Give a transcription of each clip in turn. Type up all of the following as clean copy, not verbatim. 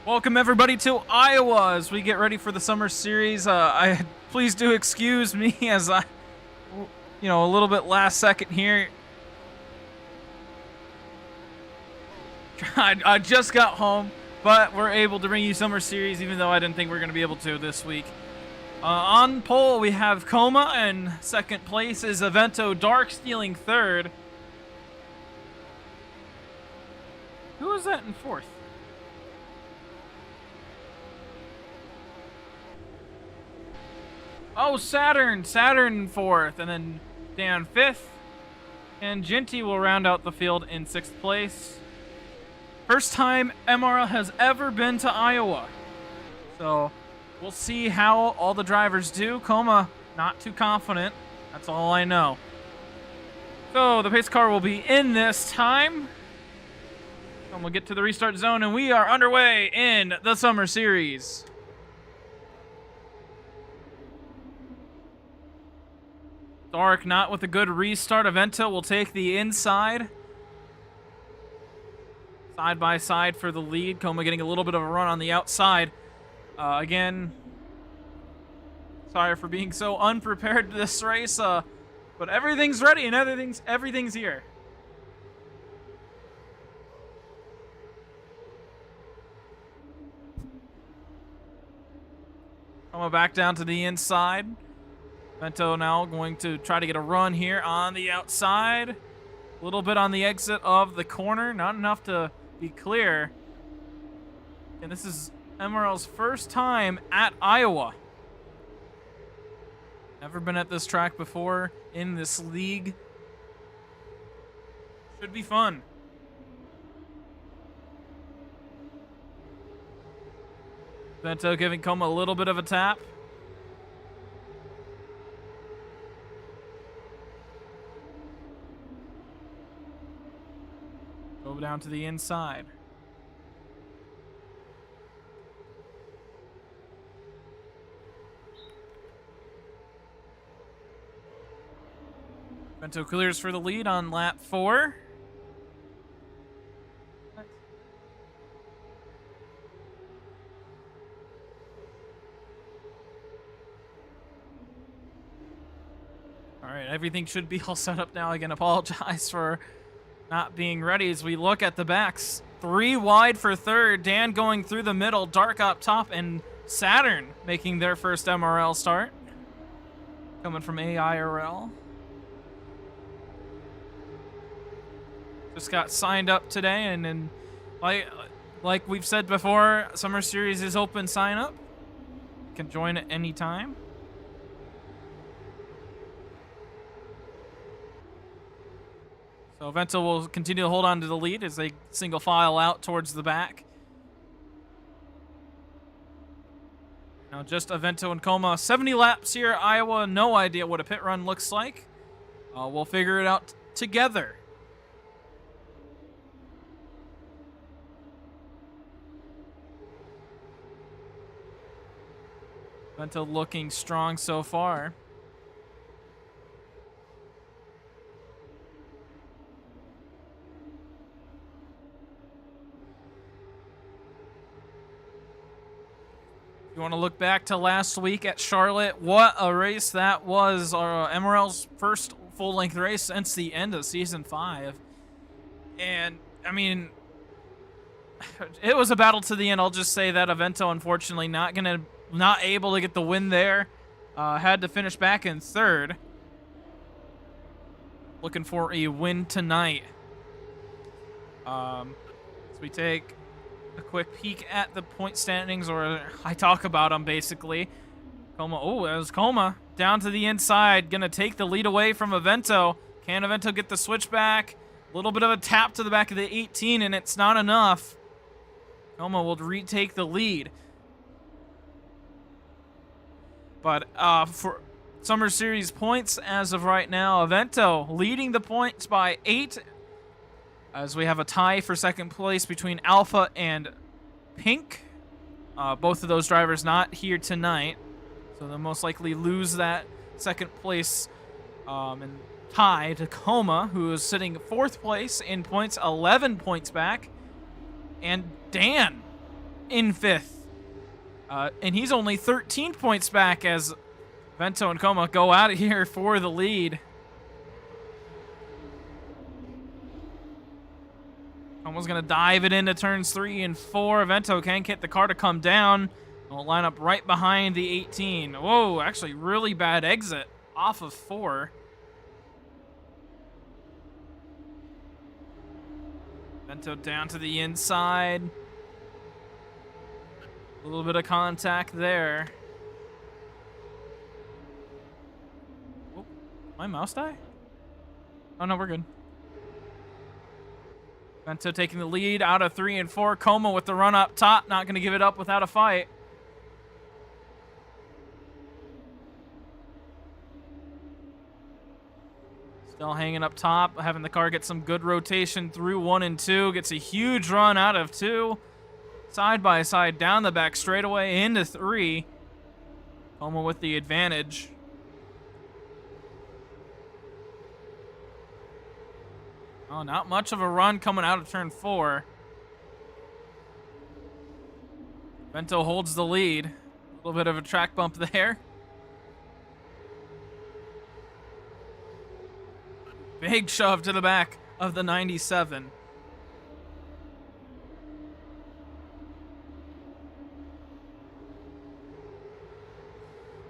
Welcome everybody to Iowa as we get ready for the summer series. Please do excuse me as a little bit last second here. I just got home, but we're able to bring you summer series, even though I didn't think we were going to be able to this week. On pole, we have Coma, and second place is Evento Dark stealing third. Who is that in fourth? Oh, Saturn in fourth, and then Dan fifth, and Ginty will round out the field in sixth place. First time MRL has ever been to Iowa, so we'll see how all the drivers do. Coma, not too confident. That's all I know. So the pace car will be in this time. And we'll get to the restart zone, and we are underway in the summer series. Dark not with a good restart. Evento will take the inside. Side by side for the lead. Coma getting a little bit of a run on the outside. Again, sorry for being so unprepared to this race, but everything's ready and everything's here. Coma back down to the inside. Evento now going to try to get a run here on the outside. A little bit on the exit of the corner. Not enough to be clear. And this is MRL's first time at Iowa. Never been at this track before in this league. Should be fun. Evento giving Coma a little bit of a tap. Go down to the inside. Evento clears for the lead on lap 4. All right, everything should be all set up now. Again, apologize for not being ready as we look at the backs. 3 wide for third. Dan going through the middle. Dark up top, and Saturn making their first MRL start. Coming from AIRL. Just got signed up today, and like we've said before, Summer Series is open sign up. You can join at any time. So Evento will continue to hold on to the lead as they single file out towards the back. Now just Evento and Coma. 70 laps here at Iowa. No idea what a pit run looks like. We'll figure it out together. Evento looking strong so far. You want to look back to last week at Charlotte, what a race that was. MRL's first full-length race since the end of Season 5. And, I mean, it was a battle to the end. I'll just say that Evento, unfortunately, not able to get the win there. Had to finish back in third. Looking for a win tonight. As we take a quick peek at the point standings, or I talk about them basically. Coma, oh, that was Coma down to the inside, gonna take the lead away from Evento. Can Evento get the switchback? A little bit of a tap to the back of the 18, and it's not enough. Coma will retake the lead. But for Summer Series points as of right now, Evento leading the points by 8. As we have a tie for second place between Alpha and Pink. Both of those drivers not here tonight, so they'll most likely lose that second place and tie to Coma, who is sitting fourth place in points, 11 points back. And Dan in 5th. And he's only 13 points back as Vento and Coma go out of here for the lead. Coma's going to dive it into turns 3 and 4. Vento can't get the car to come down. It'll line up right behind the 18. Whoa, actually really bad exit off of 4. Vento down to the inside. A little bit of contact there. Oh, my mouse die? Oh no, we're good. Vento taking the lead out of 3 and 4. Coma with the run up top, not going to give it up without a fight. Still hanging up top, having the car get some good rotation through 1 and 2. Gets a huge run out of 2. Side by side down the back straightaway into 3. Coma with the advantage. Oh, not much of a run coming out of turn 4. Vento holds the lead. A little bit of a track bump there. Big shove to the back of the 97.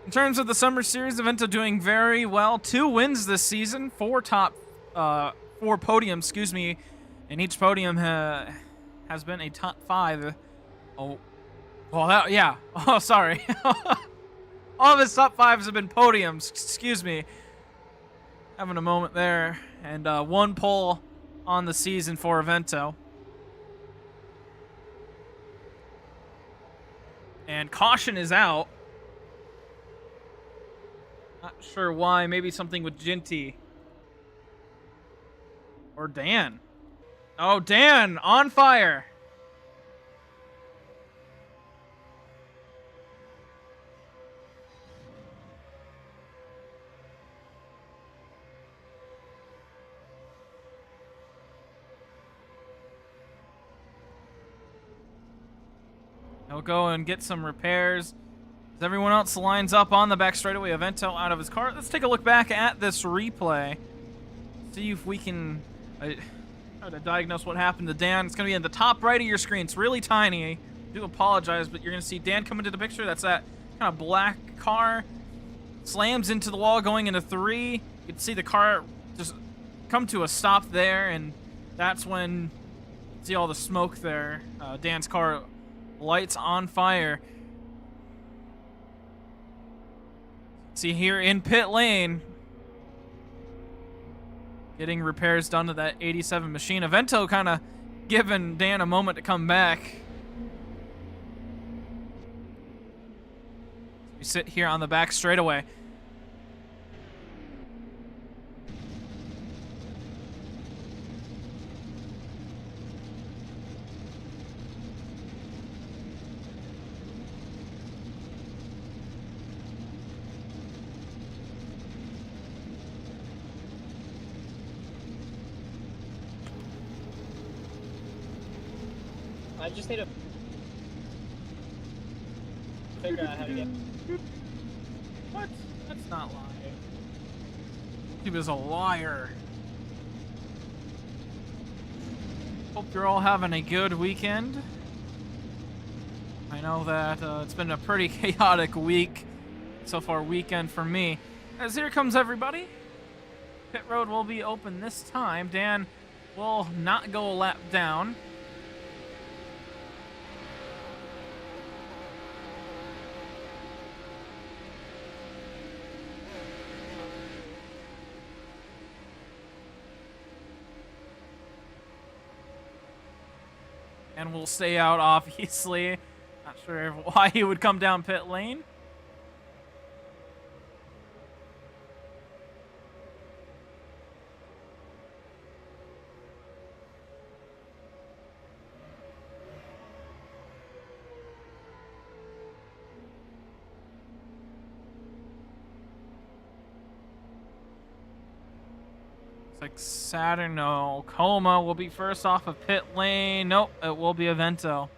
In terms of the Summer Series, Vento doing very well. 2 wins this season, 4 podiums, excuse me, and each podium has been a top 5. Oh, well, that, yeah. Oh, sorry. All of his top 5s have been podiums. Excuse me. Having a moment there, and 1 pole on the season for Vento. And caution is out. Not sure why. Maybe something with Ginty. Or Dan. Oh, Dan on fire. He'll go and get some repairs. As everyone else lines up on the back straightaway, Vento out of his car. Let's take a look back at this replay. See if we can try to diagnose what happened to Dan. It's going to be in the top right of your screen. It's really tiny. I do apologize, but you're going to see Dan come into the picture. That's that kind of black car. Slams into the wall going into 3. You can see the car just come to a stop there, and that's when you see all the smoke there. Dan's car lights on fire. See here in pit lane, getting repairs done to that 87 machine. Vento kind of giving Dan a moment to come back. We sit here on the back straightaway. I just need to figure out how to get. What? That's not lying. He was a liar. Hope you're all having a good weekend. I know that it's been a pretty chaotic week so far, weekend for me. As here comes everybody. Pit road will be open this time. Dan will not go a lap down. And will stay out, obviously. Not sure why he would come down pit lane. Like Saturn, no. Coma will be first off of pit lane. Nope, it will be a Vento.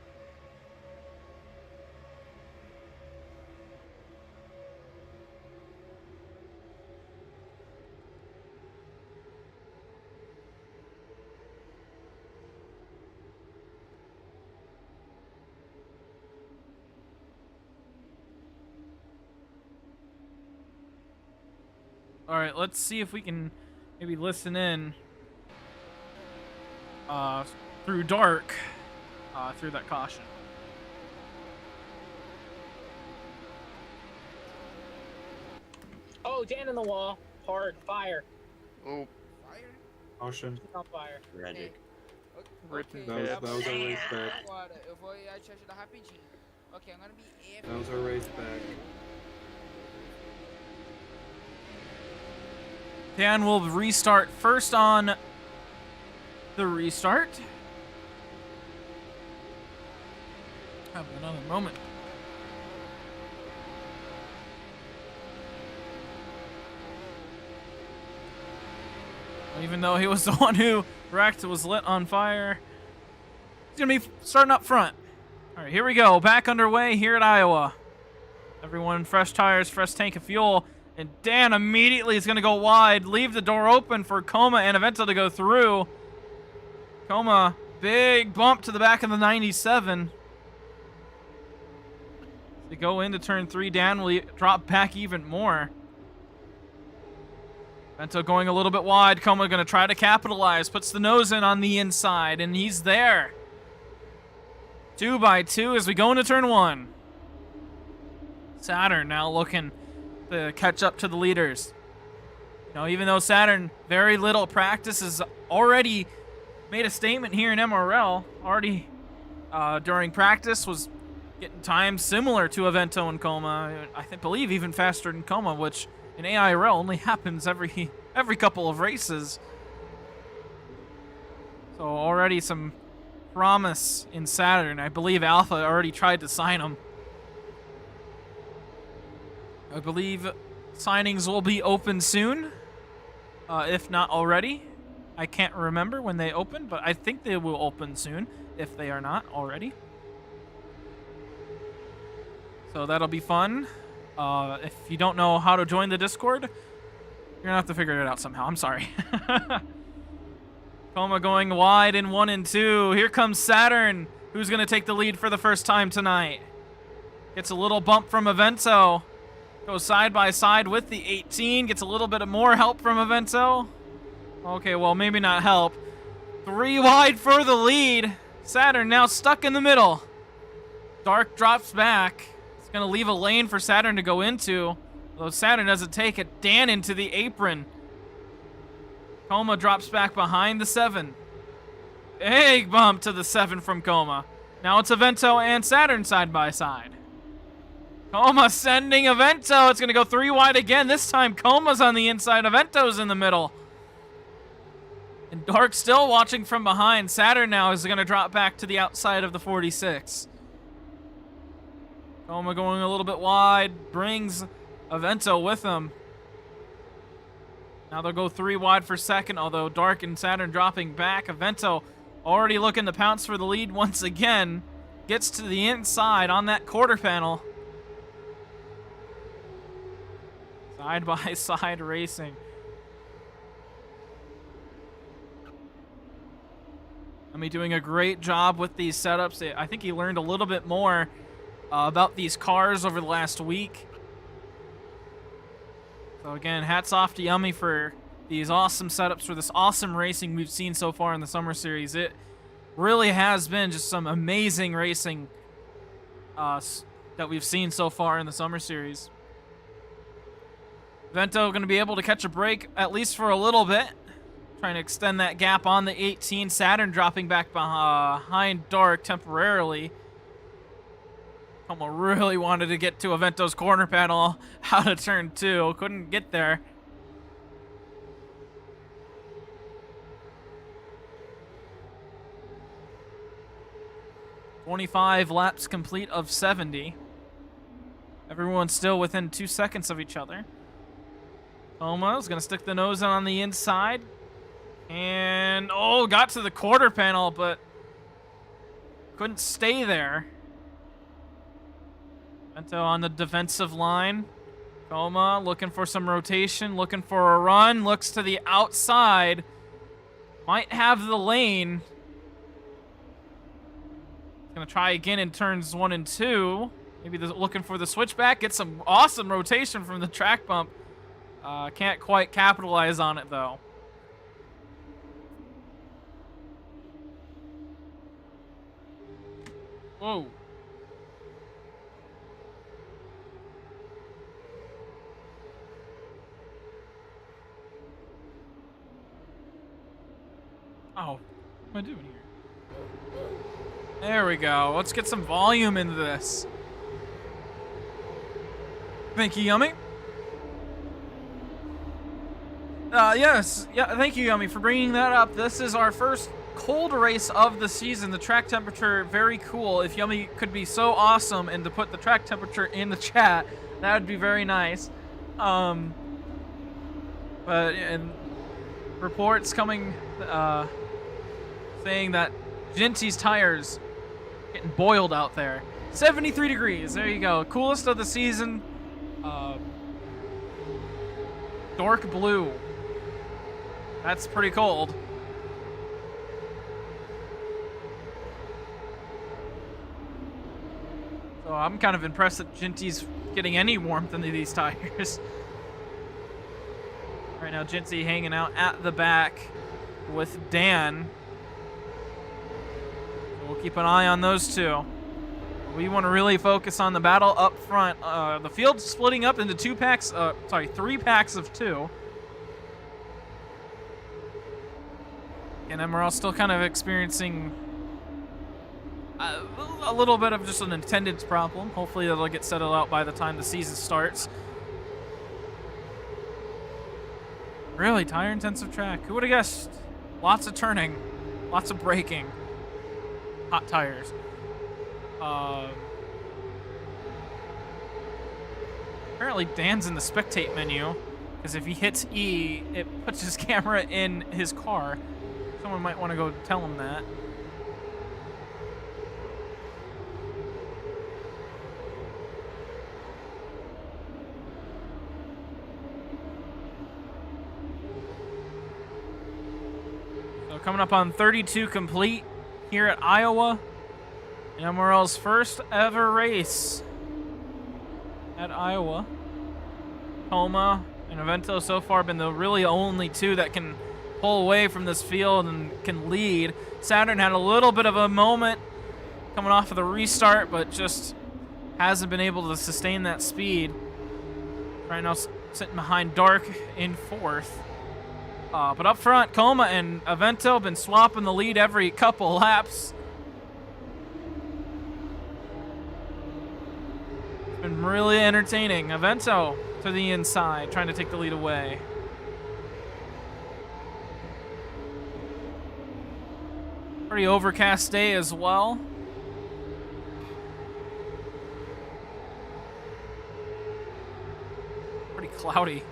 All right, let's see if we can maybe listen in through dark through that caution. Oh, Dan in the wall. Hard. Fire. Oh, Caution. He's on fire. tragic. Ripping That was our race back. Agora, eu vou te ajudar rapidinho. Okay, I'm gonna be AFK. That was our race back. Dan will restart first on the restart. Have another moment. Even though he was the one who wrecked, was lit on fire. He's gonna be starting up front. All right, here we go. Back underway here at Iowa. Everyone, fresh tires, fresh tank of fuel. And Dan immediately is going to go wide, leave the door open for Coma and Avento to go through. Coma, big bump to the back of the 97. They go into turn 3, Dan will drop back even more. Avento going a little bit wide. Coma going to try to capitalize, puts the nose in on the inside, and he's there. 2 by 2 as we go into turn 1. Saturn now looking to catch up to the leaders. You know, even though Saturn very little practice has already made a statement here in MRL, already during practice was getting times similar to Avento and Coma. I believe even faster than Coma, which in AIRL only happens every couple of races. So already some promise in Saturn. I believe Alpha already tried to sign him. I believe signings will be open soon, if not already. I can't remember when they open, but I think they will open soon, if they are not already. So that'll be fun. If you don't know how to join the Discord, you're gonna have to figure it out somehow. I'm sorry. Coma going wide in 1 and 2. Here comes Saturn, who's gonna take the lead for the first time tonight. Gets a little bump from Avento. Goes side by side with the 18. Gets a little bit of more help from Avento. Okay, well, maybe not help. 3 wide for the lead. Saturn now stuck in the middle. Dark drops back. It's going to leave a lane for Saturn to go into. Though Saturn doesn't take it. Dan into the apron. Coma drops back behind the 7. Big bump to the 7 from Coma. Now it's Avento and Saturn side by side. Coma sending Avento. It's going to go 3 wide again. This time, Coma's on the inside. Avento's in the middle. And Dark still watching from behind. Saturn now is going to drop back to the outside of the 46. Coma going a little bit wide. Brings Avento with him. Now they'll go 3 wide for second, although Dark and Saturn dropping back. Avento already looking to pounce for the lead once again. Gets to the inside on that quarter panel. Side by side racing. Doing a great job with these setups. I think he learned a little bit more about these cars over the last week. So again, hats off to Yummy for these awesome setups, for this awesome racing we've seen so far in the Summer Series. It really has been just some amazing racing that we've seen so far in the Summer Series. Avento going to be able to catch a break, at least for a little bit. Trying to extend that gap on the 18. Saturn dropping back behind Dark temporarily. Coma really wanted to get to Avento's corner panel out of turn 2. Couldn't get there. "25 laps complete of 70. Everyone's still within 2 seconds of each other. Coma is going to stick the nose on the inside. And, got to the quarter panel, but couldn't stay there. Avento on the defensive line. Coma looking for some rotation, looking for a run. Looks to the outside. Might have the lane. Going to try again in turns 1 and 2. Maybe looking for the switchback. Get some awesome rotation from the track bump. Can't quite capitalize on it, though. Whoa. Oh, what am I doing here? There we go. Let's get some volume into this. Thank you, Yummy. Yes. Yeah, thank you, Yummy, for bringing that up. This is our first cold race of the season. The track temperature, very cool. If Yummy could be so awesome and to put the track temperature in the chat, that would be very nice. But and reports coming saying that Genty's tires getting boiled out there. 73 degrees. There you go. Coolest of the season. Dark blue. That's pretty cold. So I'm kind of impressed that Genty's getting any warmth into these tires. Right now, Genty hanging out at the back with Dan. So we'll keep an eye on those two. We want to really focus on the battle up front. The field's splitting up into three packs of two. And MRL still kind of experiencing a little bit of just an attendance problem. Hopefully that'll get settled out by the time the season starts. Really, tire-intensive track. Who would have guessed? Lots of turning, lots of braking, hot tires. Apparently Dan's in the spectate menu, because if he hits E, it puts his camera in his car. Someone might want to go tell him that. So coming up on 32 complete here at Iowa. MRL's first ever race at Iowa. Homa and Avento so far been the really only two that can pull away from this field and can lead. Saturn had a little bit of a moment coming off of the restart, but just hasn't been able to sustain that speed. Right now sitting behind Dark in fourth. But up front, Coma and Avento been swapping the lead every couple laps. Been really entertaining. Avento to the inside, trying to take the lead away. Pretty overcast day as well. Pretty cloudy.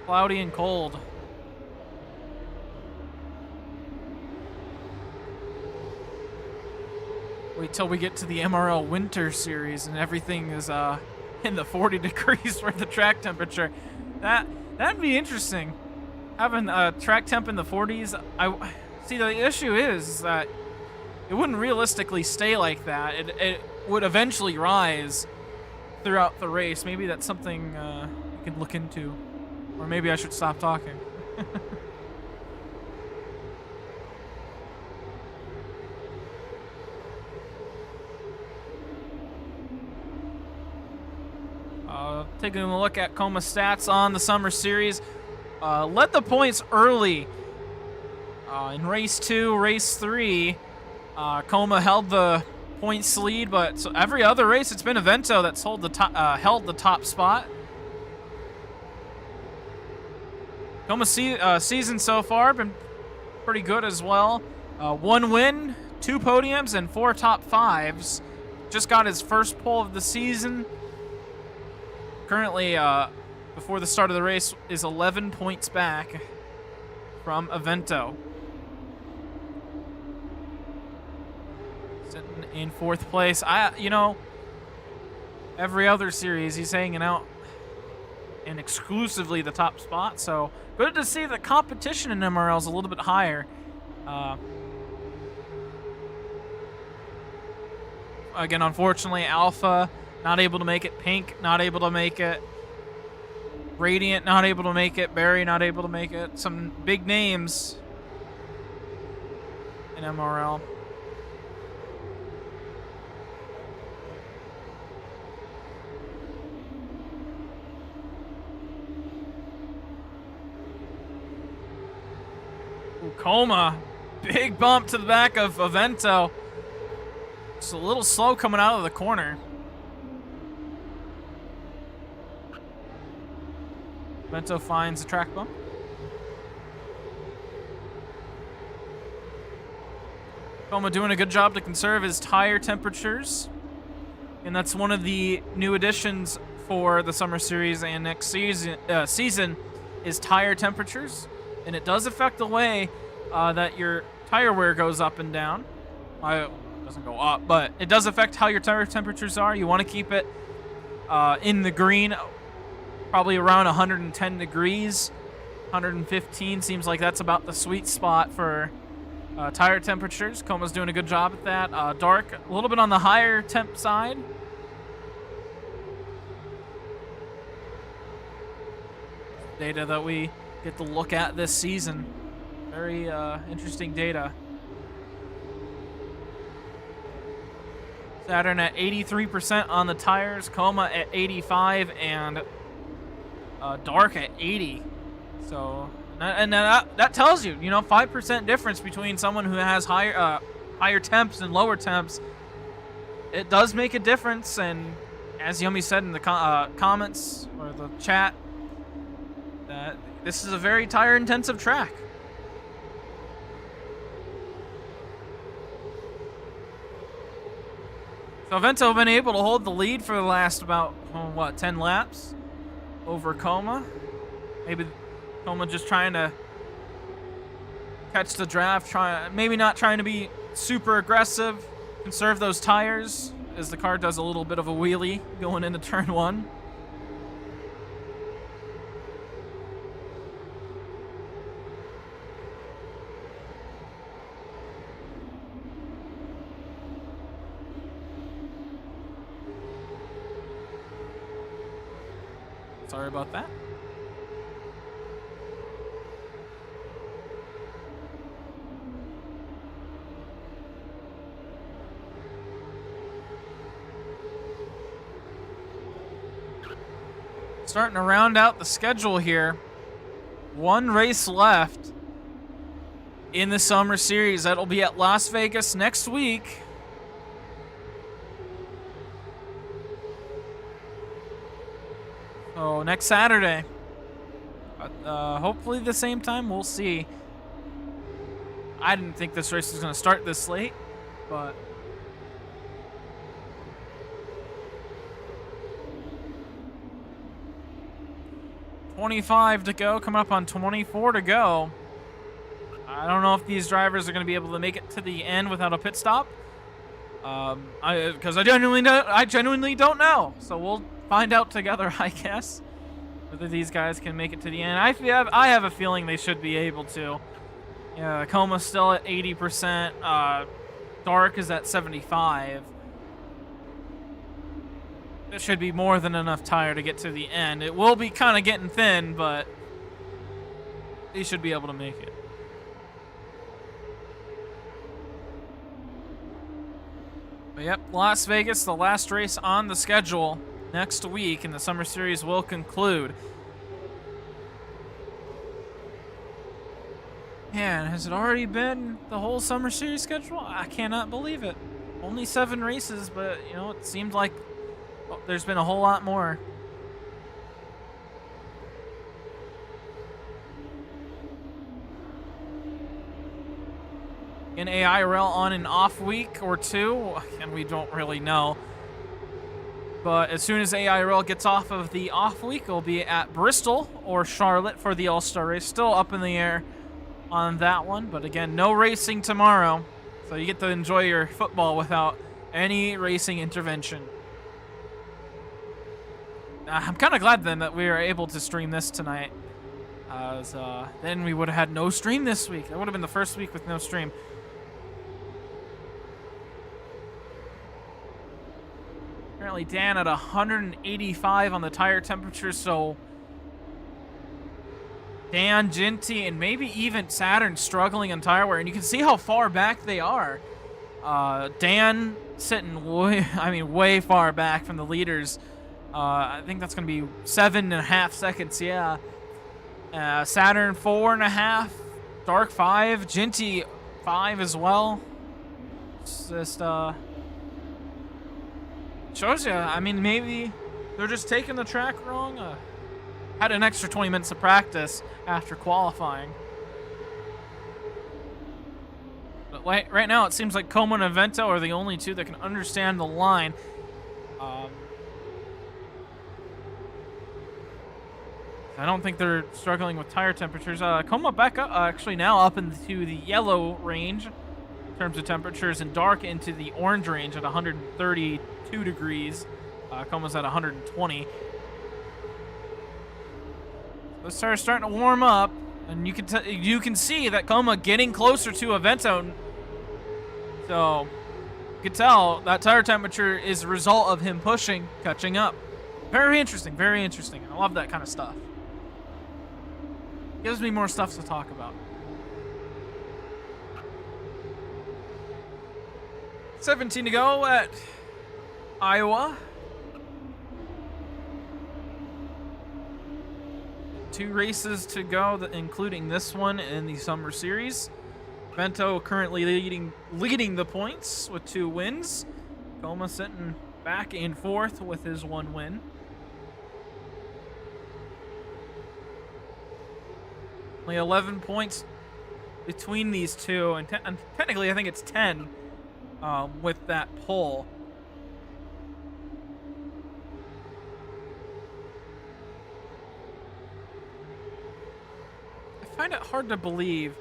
Cloudy and cold. Wait till we get to the MRL Winter Series and everything is in the 40 degrees for the track temperature. That'd be interesting. Having a track temp in the 40s. See, the issue is that it wouldn't realistically stay like that. It would eventually rise throughout the race. Maybe that's something we can look into. Or maybe I should stop talking. Taking a look at Coma stats on the Summer Series. Led the points early in race 2, race 3. Coma held the points lead, but so every other race it's been Avento that's held the top spot. Coma season so far been pretty good as well. 1 win, 2 podiums, and 4 top 5s. Just got his first pole of the season. Currently, before the start of the race, is 11 points back from Avento. Sitting in 4th place. Every other series he's hanging out in exclusively the top spot. So good to see the competition in MRL is a little bit higher. Again, unfortunately, Alpha not able to make it. Pink not able to make it. Radiant not able to make it. Barry not able to make it. Some big names in MRL. Ooh, Coma. Big bump to the back of Avento. It's a little slow coming out of the corner. Avento finds the track bump. Coma doing a good job to conserve his tire temperatures. And that's one of the new additions for the Summer Series and next season is tire temperatures. And it does affect the way that your tire wear goes up and down. It doesn't go up, but it does affect how your tire temperatures are. You want to keep it in the green, probably around 110 degrees. 115 seems like that's about the sweet spot for tire temperatures. Coma's doing a good job at that. Dark, a little bit on the higher temp side. Data that we get to look at this season. Very interesting data. Saturn at 83% on the tires, Coma at 85, and Dark at 80. So, and that tells you, 5% difference between someone who has higher temps and lower temps. It does make a difference, and as Yummy said in the comments or the chat, that this is a very tire-intensive track. So Avento have been able to hold the lead for the last about, 10 laps over Coma. Maybe Coma just trying to catch the draft, maybe not trying to be super aggressive, conserve those tires as the car does a little bit of a wheelie going into turn 1. Sorry about that. Starting to round out the schedule here. One race left in the Summer Series. That'll be at Las Vegas next week. So next Saturday. Hopefully the same time. We'll see. I didn't think this race was going to start this late, but... $25 to go, coming up on 24 to go. I don't know if these drivers are going to be able to make it to the end without a pit stop. Because I genuinely don't know. So we'll find out together, I guess, whether these guys can make it to the end. I have a feeling they should be able to. Yeah, Coma's still at 80%. Dark is at 75. It should be more than enough tire to get to the end. It will be kind of getting thin, but they should be able to make it. But yep, Las Vegas, the last race on the schedule next week, and the Summer Series will conclude. Man, has it already been the whole Summer Series schedule? I cannot believe it. Only 7 races, but, it seemed like there's been a whole lot more. An AIRL on an off week or two, and we don't really know. But as soon as AIRL gets off of the off week, it'll be at Bristol or Charlotte for the All-Star race. Still up in the air on that one, but again, no racing tomorrow. So you get to enjoy your football without any racing intervention. I'm kind of glad then that we were able to stream this tonight. Then we would have had no stream this week. That would have been the first week with no stream. Apparently Dan at 185 on the tire temperature, so Dan, Ginty, and maybe even Saturn struggling on tire wear, and you can see how far back they are. Dan sitting way far back from the leaders. I think that's going to be 7.5 seconds, yeah. Saturn 4.5, Dark 5, Ginty 5 as well. It's just, shows you, I mean, maybe they're just taking the track wrong. Had an extra 20 minutes of practice after qualifying. But right now, it seems like Como and Avento are the only two that can understand the line. I don't think they're struggling with tire temperatures. Como back up, actually now up into the yellow range in terms of temperatures, and Dark into the orange range at 132 degrees. Como's at 120. Those tires starting to warm up, and you can see that Como getting closer to Avento. So you can tell that tire temperature is a result of him pushing, catching up. Very interesting, very interesting. I love that kind of stuff. Gives me more stuff to talk about. 17 to go at Iowa. 2 races to go, including this one in the Summer Series. Vento currently leading the points with 2 wins. Como sitting back in 4th with his 1 win. Only 11 points between these two, and technically I think it's 10 with that pole. I find it hard to believe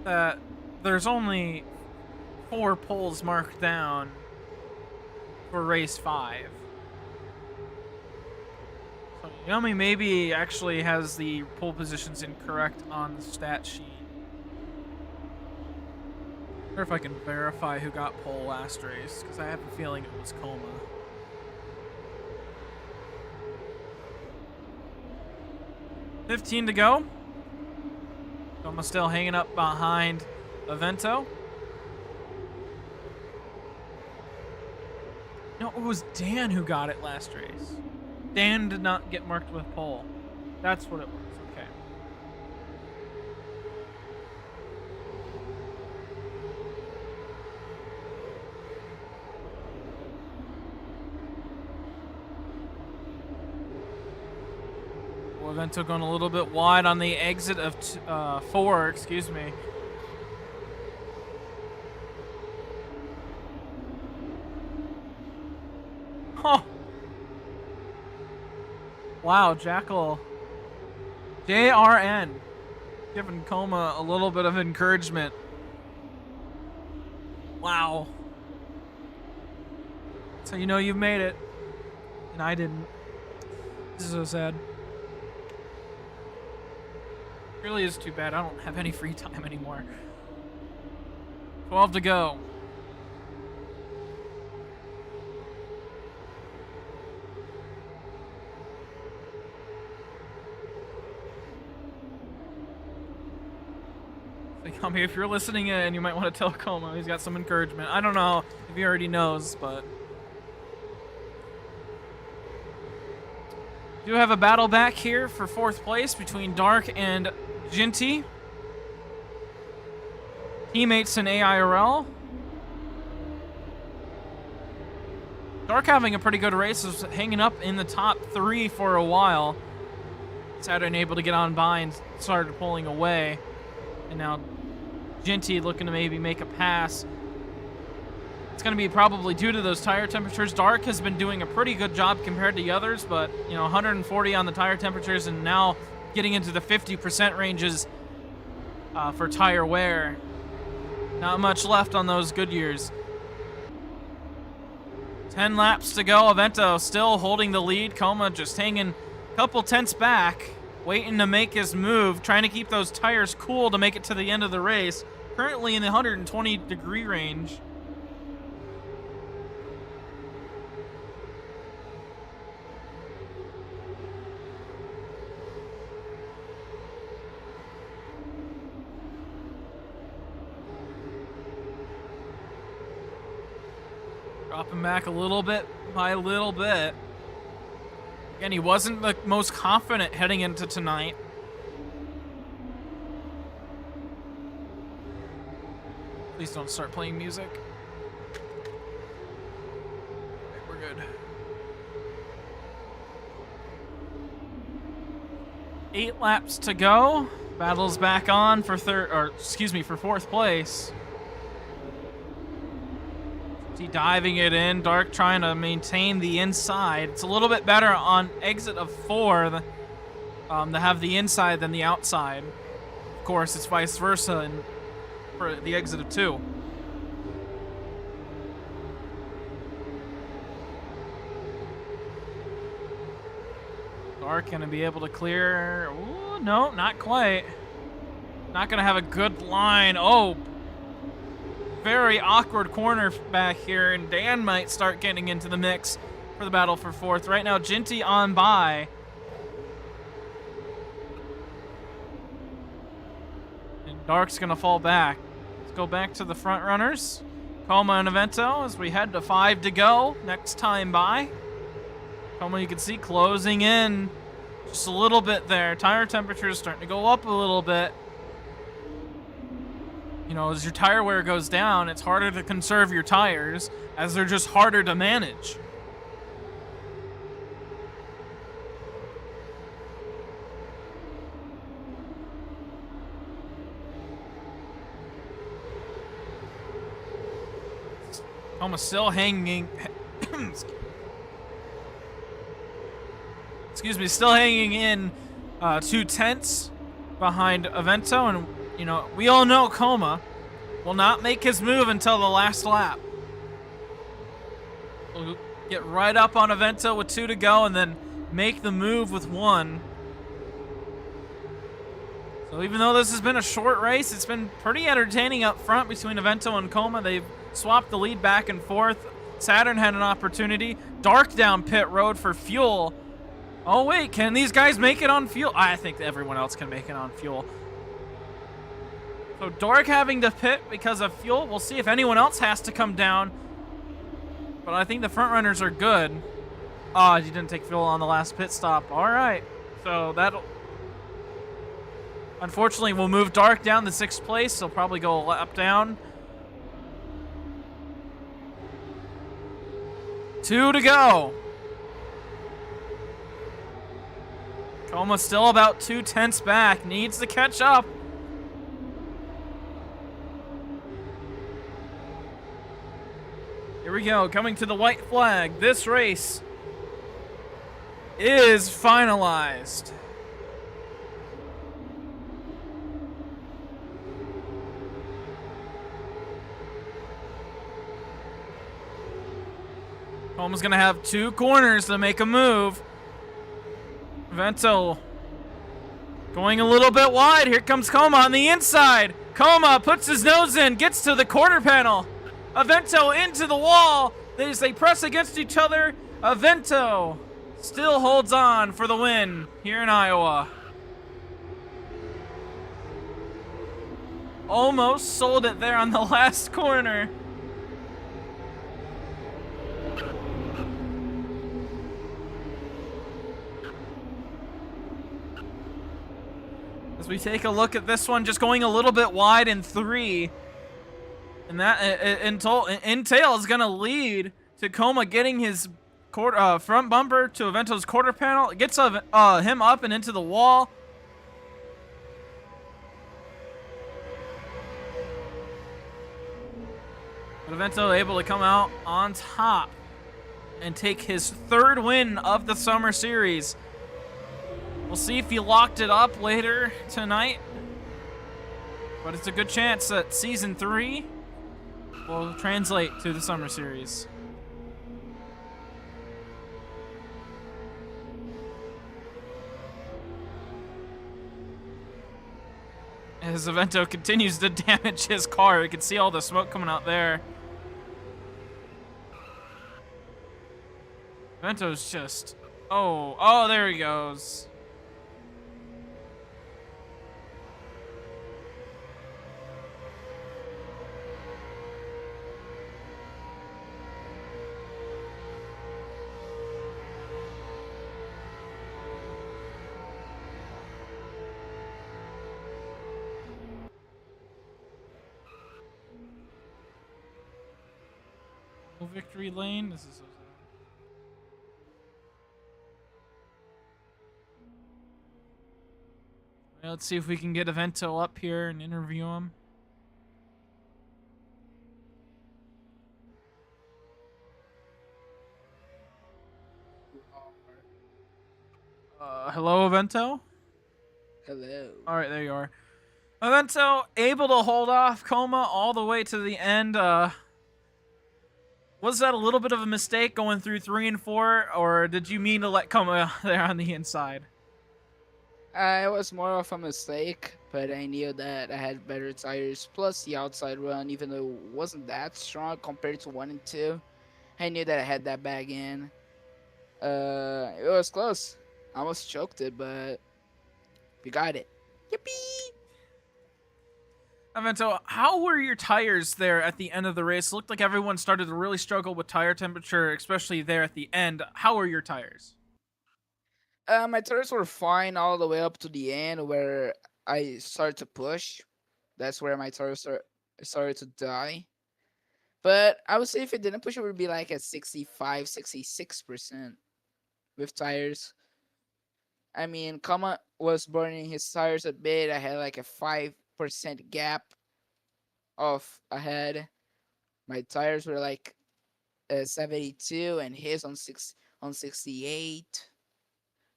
that there's only 4 poles marked down for race 5. So Yumi maybe actually has the pole positions incorrect on the stat sheet. I wonder if I can verify who got pole last race, because I have a feeling it was Como. $15 to go. Como still hanging up behind Avento. No, it was Dan who got it last race. Dan did not get marked with pole. That's what it was. Okay. Well, Avento going a little bit wide on the exit of 4, excuse me. Oh. Wow, Jackal. JRN. Giving Como a little bit of encouragement. Wow. So you know you've made it. And I didn't. This is so sad. It really is too bad. I don't have any free time anymore. 12 to go. If you're listening in, you might want to tell Como he's got some encouragement. I don't know if he already knows, but do have a battle back here for 4th place between Dark and Ginty. Teammates in AIRL. Dark having a pretty good race, was hanging up in the top 3 for a while. Saturn able to get on by and started pulling away. And now Ginty looking to maybe make a pass. It's going to be probably due to those tire temperatures. Dark has been doing a pretty good job compared to the others, but, you know, 140 on the tire temperatures and now getting into the 50% ranges for tire wear. Not much left on those Goodyears. 10 laps to go. Avento still holding the lead. Como just hanging a couple tenths back, waiting to make his move, trying to keep those tires cool to make it to the end of the race. Currently in the 120 degree range. Dropping back a little bit by a little bit. Again, he wasn't the most confident heading into tonight. Please don't start playing music. Okay, we're good. 8 laps to go. Battle's back on for for fourth place. Diving it in. Dark trying to maintain the inside. It's a little bit better on exit of 4 to have the inside than the outside. Of course, it's vice versa for the exit of 2. Dark gonna be able to clear. Ooh, no, not quite. Not gonna have a good line. Oh, very awkward corner back here, and Dan might start getting into the mix for the battle for 4th. Right now, Ginty on by. And Dark's gonna fall back. Let's go back to the front runners. Coma and Avento as we head to 5 to go. Next time by. Coma, you can see closing in just a little bit there. Tire temperature is starting to go up a little bit. You know, as your tire wear goes down, it's harder to conserve your tires, as they're just harder to manage. Almost still hanging. Excuse me, still hanging in 2 tenths behind Avento, and you know, we all know Coma will not make his move until the last lap. We'll get right up on Avento with 2 to go and then make the move with 1. So even though this has been a short race, it's been pretty entertaining up front between Avento and Coma. They've swapped the lead back and forth. Saturn had an opportunity. Dark down pit road for fuel. Oh wait, can these guys make it on fuel? I think everyone else can make it on fuel. So Dark having to pit because of fuel. We'll see if anyone else has to come down. But I think the front runners are good. Oh, you didn't take fuel on the last pit stop. All right. So that'll... Unfortunately, we'll move Dark down to 6th place. He'll probably go a lap down. 2 to go. Coma still about 2 tenths back. Needs to catch up. Here we go, coming to the white flag. This race is finalized. Coma's gonna have 2 corners to make a move. Vento going a little bit wide. Here comes Coma on the inside. Coma puts his nose in, gets to the quarter panel. Avento into the wall. As they press against each other, Avento still holds on for the win here in Iowa. Almost sold it there on the last corner. As we take a look at this one, just going a little bit wide in 3. And that Intel is going to lead to Coma getting his front bumper to Avento's quarter panel. It gets him up and into the wall. But Avento able to come out on top and take his 3rd win of the summer series. We'll see if he locked it up later tonight. But it's a good chance that Season 3 will translate to the summer series. As Avento continues to damage his car, you can see all the smoke coming out there. Avento's just... Oh, there he goes. victory lane. This is so sad. All right, let's see if we can get Evento up here and interview him. Hello, Evento? Hello. All right, there you are. Evento, able to hold off Coma all the way to the end. Was that a little bit of a mistake going through 3 and 4, or did you mean to let Coma there on the inside? It was more of a mistake, but I knew that I had better tires. Plus the outside run, even though it wasn't that strong compared to 1 and 2, I knew that I had that bag in. It was close. I almost choked it, but we got it. Yippee! Evento, how were your tires there at the end of the race? It looked like everyone started to really struggle with tire temperature, especially there at the end. How were your tires? My tires were fine all the way up to the end where I started to push. That's where my tires started to die. But I would say if it didn't push, it would be like at 65, 66% with tires. I mean, Kama was burning his tires a bit. I had like a 5% gap off ahead. My tires were like 72 and his on 68.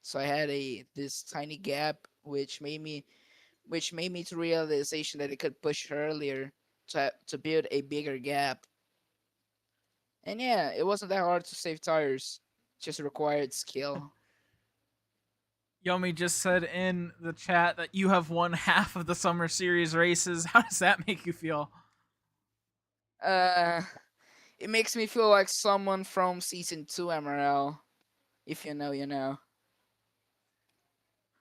So I had this tiny gap, which made me to realization that I could push earlier to build a bigger gap. And yeah, it wasn't that hard to save tires. Just required skill. Yomi just said in the chat that you have won half of the Summer Series races. How does that make you feel? It makes me feel like someone from season 2 MRL. If you know, you know.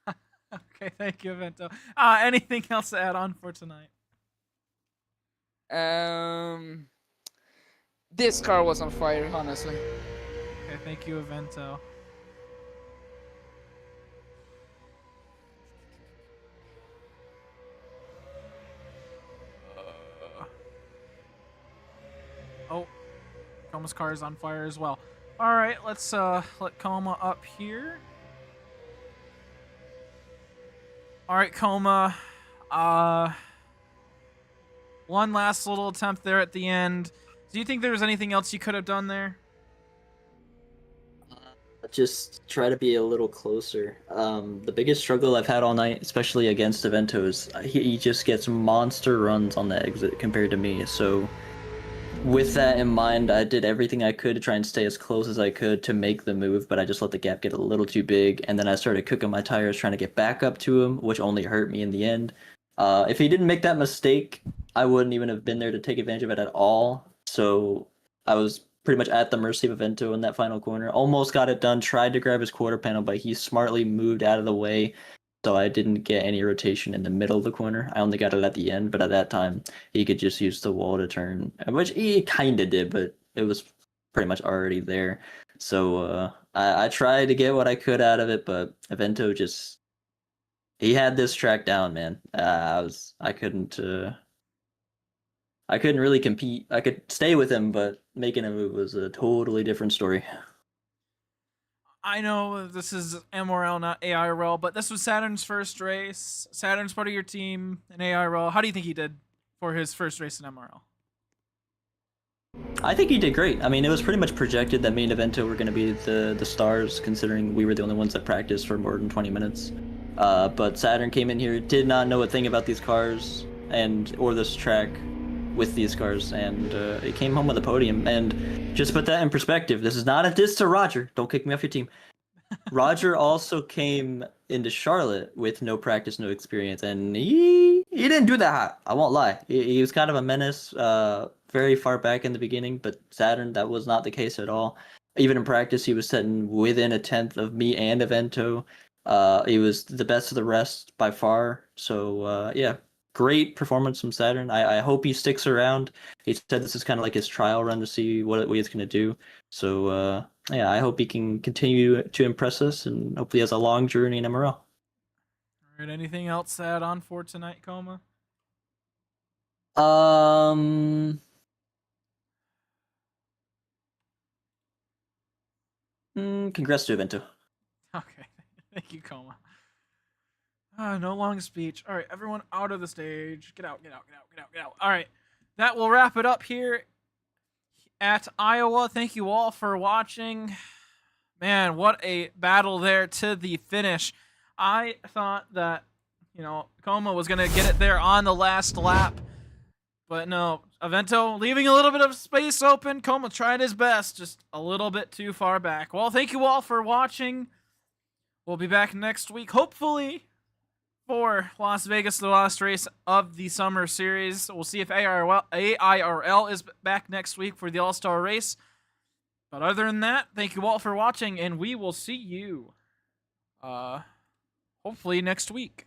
Okay, thank you, Evento. Anything else to add on for tonight? This car was on fire, honestly. Okay, thank you, Evento. Oh, Coma's car is on fire as well. All right, let's let Coma up here. All right, Coma. One last little attempt there at the end. Do you think there was anything else you could have done there? Just try to be a little closer. The biggest struggle I've had all night, especially against Evento, is he just gets monster runs on the exit compared to me. So with that in mind, I did everything I could to try and stay as close as I could to make the move, but I just let the gap get a little too big, and then I started cooking my tires trying to get back up to him, which only hurt me in the end. If he didn't make that mistake, I wouldn't even have been there to take advantage of it at all. So I was pretty much at the mercy of Evento in that final corner. Almost got it done, tried to grab his quarter panel, but he smartly moved out of the way, so I didn't get any rotation in the middle of the corner. I only got it at the end, but at that time, he could just use the wall to turn, which he kind of did, but it was pretty much already there. So I tried to get what I could out of it, but Evento just... he had this track down, man. I couldn't really compete. I could stay with him, but making a move was a totally different story. I know this is MRL, not AIRL, but this was Saturn's first race. Saturn's part of your team in AIRL. How do you think he did for his first race in MRL? I think he did great. I mean, it was pretty much projected that me and Evento were going to be the stars, considering we were the only ones that practiced for more than 20 minutes. But Saturn came in here, did not know a thing about these cars or this track with these cars, and it came home with a podium. And just put that in perspective, this is not a diss to Roger. Don't kick me off your team. Roger also came into Charlotte with no practice, no experience, and he didn't do that hot. I won't lie. He was kind of a menace very far back in the beginning, but Saturn, that was not the case at all. Even in practice, he was sitting within a tenth of me and Evento. He was the best of the rest by far. So yeah, great performance from Saturn. I hope he sticks around. He said this is kind of like his trial run to see what he's going to do. So yeah, I hope he can continue to impress us, and hopefully has a long journey in MRL. All right, anything else to add on for tonight, Coma? Congrats to Evento. Okay, thank you, Coma. No long speech. All right, everyone out of the stage. Get out, get out, get out, get out, get out. All right, that will wrap it up here at Iowa. Thank you all for watching. Man, what a battle there to the finish. I thought that, Coma was going to get it there on the last lap. But no, Evento leaving a little bit of space open. Coma tried his best, just a little bit too far back. Well, thank you all for watching. We'll be back next week, hopefully, for Las Vegas, the last race of the summer series. We'll see if AIRL is back next week for the All-Star race. But other than that, thank you all for watching, and we will see you, hopefully next week.